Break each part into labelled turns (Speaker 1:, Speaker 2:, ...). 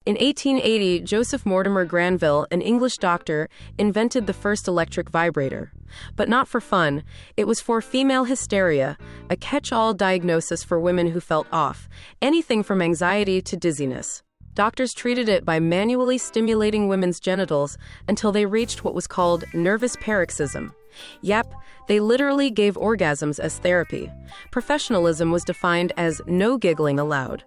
Speaker 1: In 1880, Joseph Mortimer Granville, an English doctor, invented the first electric vibrator. But not for fun, it was for female hysteria, a catch-all diagnosis for women who felt off, anything from anxiety to dizziness. Doctors treated it by manually stimulating women's genitals until they reached what was called nervous paroxysm. Yep, they literally gave orgasms as therapy. Professionalism was defined as no giggling allowed.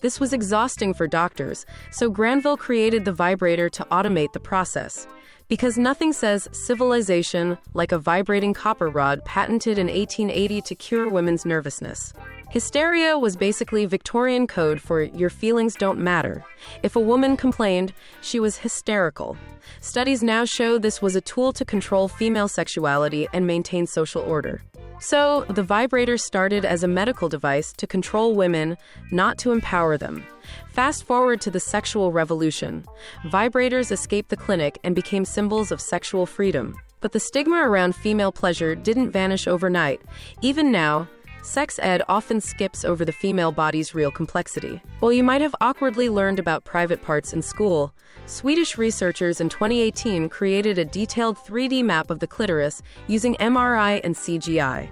Speaker 1: This was exhausting for doctors, so Granville created the vibrator to automate the process. Because nothing says civilization like a vibrating copper rod patented in 1880 to cure women's nervousness. Hysteria was basically Victorian code for your feelings don't matter. If a woman complained, she was hysterical. Studies now show this was a tool to control female sexuality and maintain social order. So, the vibrator started as a medical device to control women, not to empower them. Fast forward to the sexual revolution. Vibrators escaped the clinic and became symbols of sexual freedom. But the stigma around female pleasure didn't vanish overnight. Even now, sex ed often skips over the female body's real complexity. While you might have awkwardly learned about private parts in school, Swedish researchers in 2018 created a detailed 3D map of the clitoris using MRI and CGI.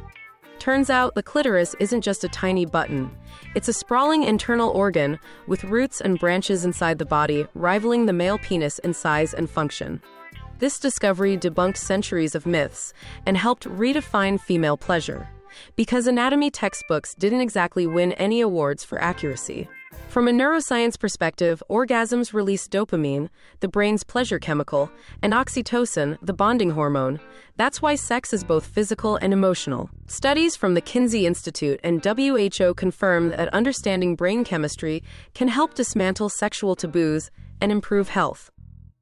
Speaker 1: Turns out the clitoris isn't just a tiny button. It's a sprawling internal organ with roots and branches inside the body, rivaling the male penis in size and function. This discovery debunked centuries of myths and helped redefine female pleasure. Because anatomy textbooks didn't exactly win any awards for accuracy. From a neuroscience perspective, orgasms release dopamine, the brain's pleasure chemical, and oxytocin, the bonding hormone. That's why sex is both physical and emotional. Studies from the Kinsey Institute and WHO confirm that understanding brain chemistry can help dismantle sexual taboos and improve health.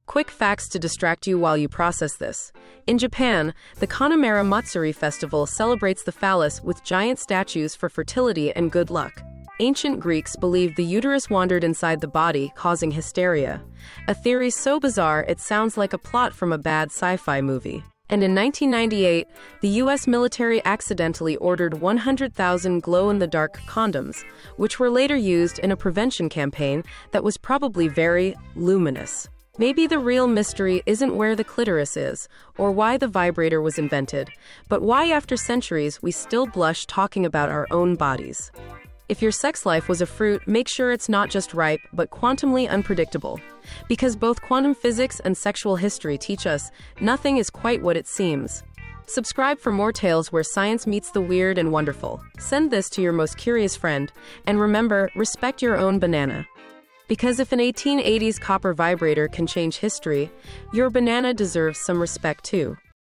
Speaker 1: Quick facts to distract you while you process this. In Japan, the Kanamara Matsuri festival celebrates the phallus with giant statues for fertility and good luck. Ancient Greeks believed the uterus wandered inside the body, causing hysteria. A theory so bizarre it sounds like a plot from a bad sci-fi movie. And in 1998, the U.S. military accidentally ordered 100,000 glow-in-the-dark condoms, which were later used in a prevention campaign that was probably very luminous. Maybe the real mystery isn't where the clitoris is, or why the vibrator was invented, but why after centuries we still blush talking about our own bodies. If your sex life was a fruit, make sure it's not just ripe, but quantumly unpredictable. Because both quantum physics and sexual history teach us nothing is quite what it seems. Subscribe for more tales where science meets the weird and wonderful. Send this to your most curious friend, and remember, respect your own banana. Because if an 1880s copper vibrator can change history, your banana deserves some respect too.